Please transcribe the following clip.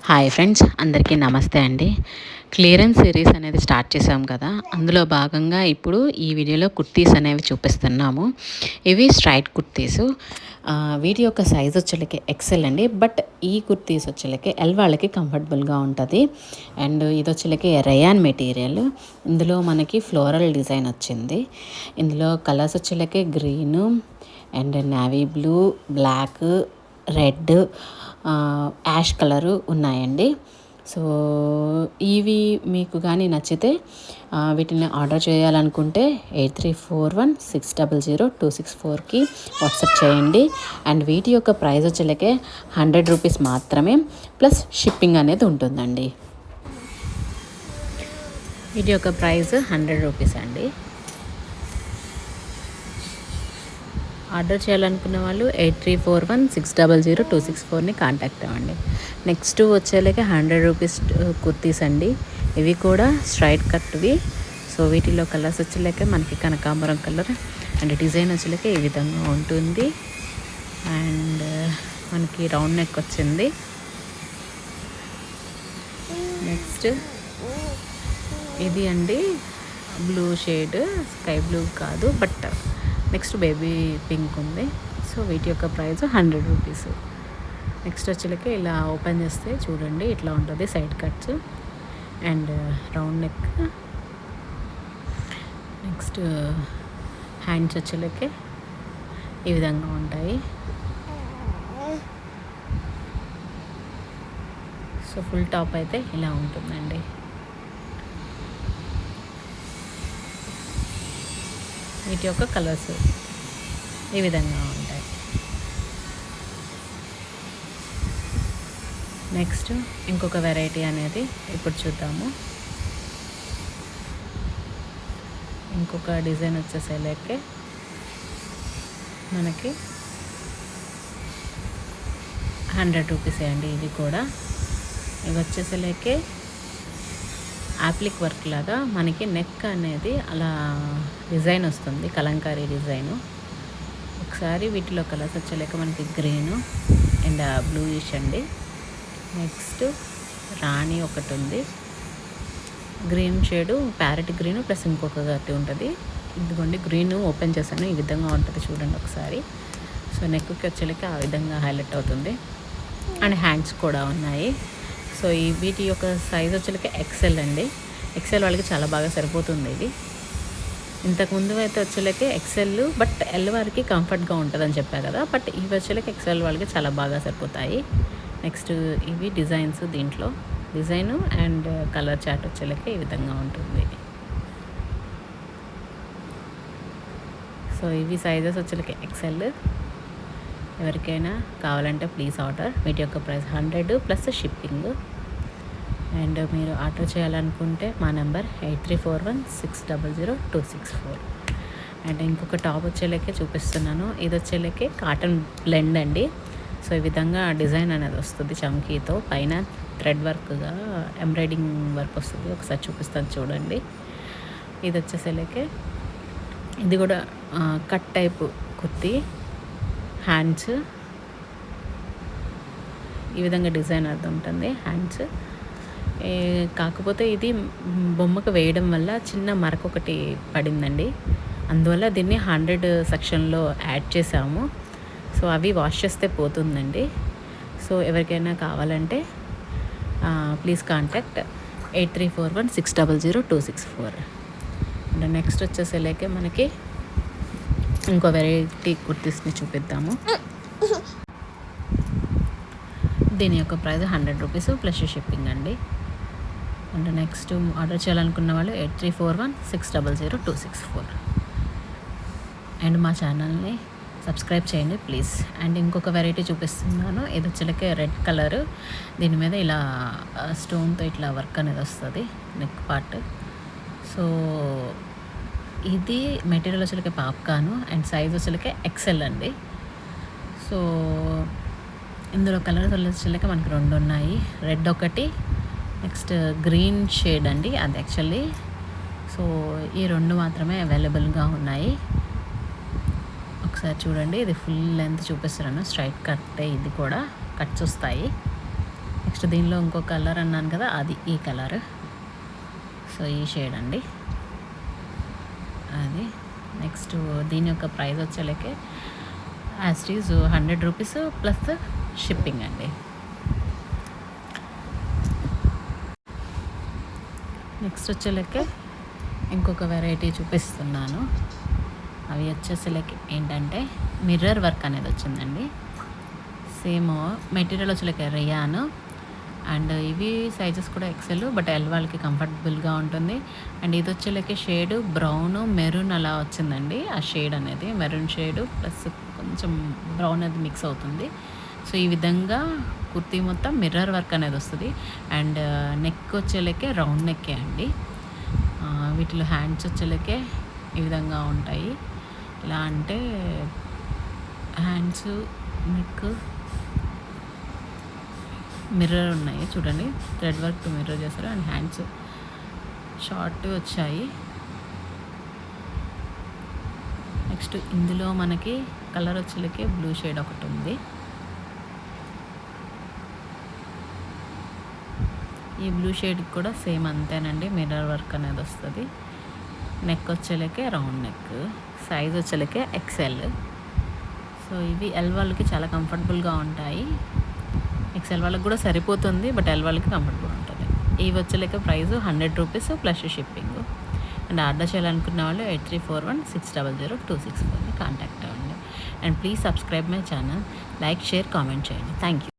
Hi friends, అందరికీ నమస్తే అండి. క్లియరెన్స్ సిరీస్ అనేది స్టార్ట్ చేసాం కదా, అందులో భాగంగా ఇప్పుడు ఈ వీడియోలో కుర్తీస్ అనేవి చూపిస్తున్నాము. ఇవి స్ట్రైట్ కుర్తీసు. వీటి యొక్క సైజ్ వచ్చేలకి ఎక్సెల్ అండి. బట్ ఈ కుర్తీస్ వచ్చేలకి ఎల్ వాళ్ళకి కంఫర్టబుల్గా ఉంటుంది. అండ్ ఇది వచ్చేలకి రయాన్ మెటీరియల్. ఇందులో మనకి ఫ్లోరల్ డిజైన్ వచ్చింది. ఇందులో కలర్స్ వచ్చేలకి green and navy blue, black, red, ash colour ఉన్నాయండి. సో ఇవి మీకు కానీ నచ్చితే వీటిని ఆర్డర్ చేయాలనుకుంటే 8341600264కి వాట్సాప్ చేయండి. అండ్ వీటి యొక్క ప్రైస్ వచ్చేలకే 100 రూపీస్ మాత్రమే, ప్లస్ షిప్పింగ్ అనేది ఉంటుందండి. వీటి యొక్క ప్రైస్ 100 రూపీస్ అండి. ఆర్డర్ చేయాలనుకున్న వాళ్ళు 8341600264ని కాంటాక్ట్ అవ్వండి. నెక్స్ట్ వచ్చేలాగే 100 రూపీస్ కుర్తీస్ అండి. ఇవి కూడా స్ట్రైట్ కట్వి. సో వీటిలో కలర్స్ వచ్చేలాక మనకి కనకాంబరం కలర్ అండ్ డిజైన్ వచ్చేలాక ఈ విధంగా ఉంటుంది. అండ్ మనకి రౌండ్ నెక్ వచ్చింది. నెక్స్ట్ ఇది అండి బ్లూ షేడ్, స్కై బ్లూ కాదు, బట్ నెక్స్ట్ బేబీ పింక్ ఉంది. సో వీటి యొక్క ప్రైస్ 100 రూపీస్. నెక్స్ట్ వచ్చేలకి ఇలా ఓపెన్ చేస్తే చూడండి ఇట్లా ఉంటుంది, side cuts and round neck. Next hands వచ్చేలకి ఈ విధంగా ఉంటాయి. సో ఫుల్ టాప్ అయితే ఇలా ఉంటుందండి. వీటి యొక్క కలర్స్ ఈ విధంగా ఉంటాయి. నెక్స్ట్ ఇంకొక వెరైటీ అనేది ఇప్పుడు చూద్దాము. ఇంకొక డిజైన్ వచ్చేసేలేకే మనకి 100 రూపీసే అండి. ఇవి కూడా ఇవి వచ్చేసేలేకే యాప్లిక్ వర్క్ లాగా మనకి నెక్ అనేది అలా డిజైన్ వస్తుంది, కలంకారీ డిజైను. ఒకసారి వీటిలో కలర్స్ వచ్చేలేక మనకి గ్రీను అండ్ బ్లూయిష్ అండి. నెక్స్ట్ రాణి ఒకటి ఉంది, green shade, parrot green plus ఇంకొకటి ఉంటుంది. ఇదిగోండి గ్రీన్ ఓపెన్ చేశాను, ఈ విధంగా ఉంటుంది చూడండి ఒకసారి. సో నెక్కి వచ్చేలేక ఆ విధంగా హైలైట్ అవుతుంది. అండ్ హ్యాండ్స్ కూడా ఉన్నాయి. సో ఈ వీటి యొక్క సైజ్ వచ్చేలకి ఎక్సెల్ అండి. ఎక్సెల్ వాళ్ళకి చాలా బాగా సరిపోతుంది ఇది. ఇంతకుముందు అయితే వచ్చేలకి ఎక్సెల్, బట్ ఎల్ వారికి కంఫర్ట్గా ఉంటుందని చెప్పారు కదా, బట్ ఇవి వచ్చేలకి ఎక్సెల్ వాళ్ళకి చాలా బాగా సరిపోతాయి. నెక్స్ట్ ఇవి డిజైన్స్, దీంట్లో డిజైను అండ్ కలర్ చార్ట్ వచ్చేలకి ఈ విధంగా ఉంటుంది. సో ఇవి సైజెస్ వచ్చేలకి ఎక్సెల్. ఎవరికైనా కావాలంటే ప్లీజ్ ఆర్డర్. వీటి యొక్క ప్రైస్ 100 ప్లస్ షిప్పింగ్. అండ్ మీరు ఆర్డర్ చేయాలనుకుంటే మా నెంబర్ 8341600264. అండ్ ఇంకొక టాప్ వచ్చేలకే చూపిస్తున్నాను. ఇది వచ్చేలకే కాటన్ బ్లెండ్ అండి. సో ఈ విధంగా డిజైన్ అనేది వస్తుంది చంకీతో, పైన థ్రెడ్ వర్క్గా ఎంబ్రాయిడింగ్ వర్క్ వస్తుంది. ఒకసారి చూపిస్తాను చూడండి. ఇది వచ్చేసేలకే ఇది కూడా కట్ టైప్ కుర్తీ. హ్యాండ్స్ ఈ విధంగా డిజైన్ అది ఉంటుంది హ్యాండ్స్. కాకపోతే ఇది బొమ్మకు వేయడం వల్ల చిన్న మరక ఒకటి పడిందండి, అందువల్ల దీన్ని 100 సెక్షన్లో యాడ్ చేసాము. సో అవి వాష్ చేస్తే పోతుందండి. సో ఎవరికైనా కావాలంటే ప్లీజ్ కాంటాక్ట్ 8341600264. అండ్ నెక్స్ట్ వచ్చేసేలేకే మనకి ఇంకో వెరైటీ కుర్తీస్ని చూపిద్దాము. దీని యొక్క ప్రైస్ 100 రూపీస్ ప్లస్ షిప్పింగ్ అండి. అండ్ నెక్స్ట్ ఆర్డర్ చేయాలనుకున్న వాళ్ళు 8341600264. అండ్ మా ఛానల్ని సబ్స్క్రైబ్ చేయండి ప్లీజ్. అండ్ ఇంకొక వెరైటీ చూపిస్తున్నాను. ఇది వచ్చేలకే రెడ్ కలర్, దీని మీద ఇలా స్టోన్తో ఇట్లా వర్క్ అనేది వస్తుంది నెక్ పార్ట్. సో ఇది మెటీరియల్ వచ్చేలకే పాప్కాను అండ్ సైజ్ వచ్చేలకే ఎక్సెల్ అండి. సో ఇందులో కలర్స్ వచ్చేలకే మనకి 2 ఉన్నాయి, రెడ్ ఒకటి, నెక్స్ట్ గ్రీన్ షేడ్ అండి అది యాక్చువల్లీ. సో ఈ 2 మాత్రమే అవైలబుల్గా ఉన్నాయి. ఒకసారి చూడండి, ఇది ఫుల్ లెంత్ చూపిస్తున్నాను, స్ట్రైట్ కట్, ఇది కూడా కట్స్ వస్తాయి. నెక్స్ట్ నెక్స్ట్ దీనిలో ఇంకో కలర్ అన్నాను కదా, అది ఈ కలర్. సో ఈ షేడ్ అండి అది. నెక్స్ట్ దీని యొక్క ప్రైస్ వచ్చేలకే as it is 100 rupees plus shipping అండి. నెక్స్ట్ వచ్చేలకే ఇంకొక వెరైటీ చూపిస్తున్నాను. అవి వచ్చేసరికి ఏంటంటే మిర్రర్ వర్క్ అనేది వచ్చిందండి. సేమ్ మెటీరియల్ వచ్చేలకే రియాన్, అండ్ ఇవి సైజెస్ కూడా ఎక్సెల్, బట్ ఎల్ వాళ్ళకి కంఫర్టబుల్గా ఉంటుంది. అండ్ ఇది వచ్చేలకే షేడ్ బ్రౌన్ మెరూన్ అలా వచ్చిందండి. ఆ షేడ్ అనేది మెరూన్ షేడ్ ప్లస్ కొంచెం బ్రౌన్ అది మిక్స్ అవుతుంది. సో ఈ విధంగా కుర్తీ మొత్తం మిర్రర్ వర్క్ అనేది వస్తుంది. అండ్ నెక్ వచ్చేలకే రౌండ్ నెక్కే అండి. వీటిలో హ్యాండ్స్ వచ్చేలకే ఈ విధంగా ఉంటాయి. ఎలా అంటే హ్యాండ్స్ నెక్ మిర్రర్ ఉన్నాయి చూడండి, థ్రెడ్ వర్క్ మిర్రర్ చేస్తారు. అండ్ హ్యాండ్స్ షార్ట్ వచ్చాయి. నెక్స్ట్ ఇందులో మనకి కలర్ వచ్చేలకి బ్లూ షేడ్ ఒకటి ఉంది. ఈ బ్లూ షేడ్ కూడా సేమ్ అంతేనండి, మిర్రర్ వర్క్ అనేది వస్తుంది. నెక్ వచ్చేలకే రౌండ్ నెక్, సైజ్ వచ్చేలకే ఎక్సెల్. సో ఇవి ఎల్ వాళ్ళకి చాలా కంఫర్టబుల్గా ఉంటాయి. ఎక్సెల్ వాళ్ళకి కూడా సరిపోతుంది, బట్ ఎల్ వాళ్ళకి కంఫర్టబుల్ ఉంటుంది. ఇవి వచ్చేలకే price 100 rupees plus shipping. And order చేయాలనుకున్న వాళ్ళు 8341600264 కాంటాక్ట్ అవ్వండి. And please subscribe my channel, like, share, comment చేయండి. Thank you.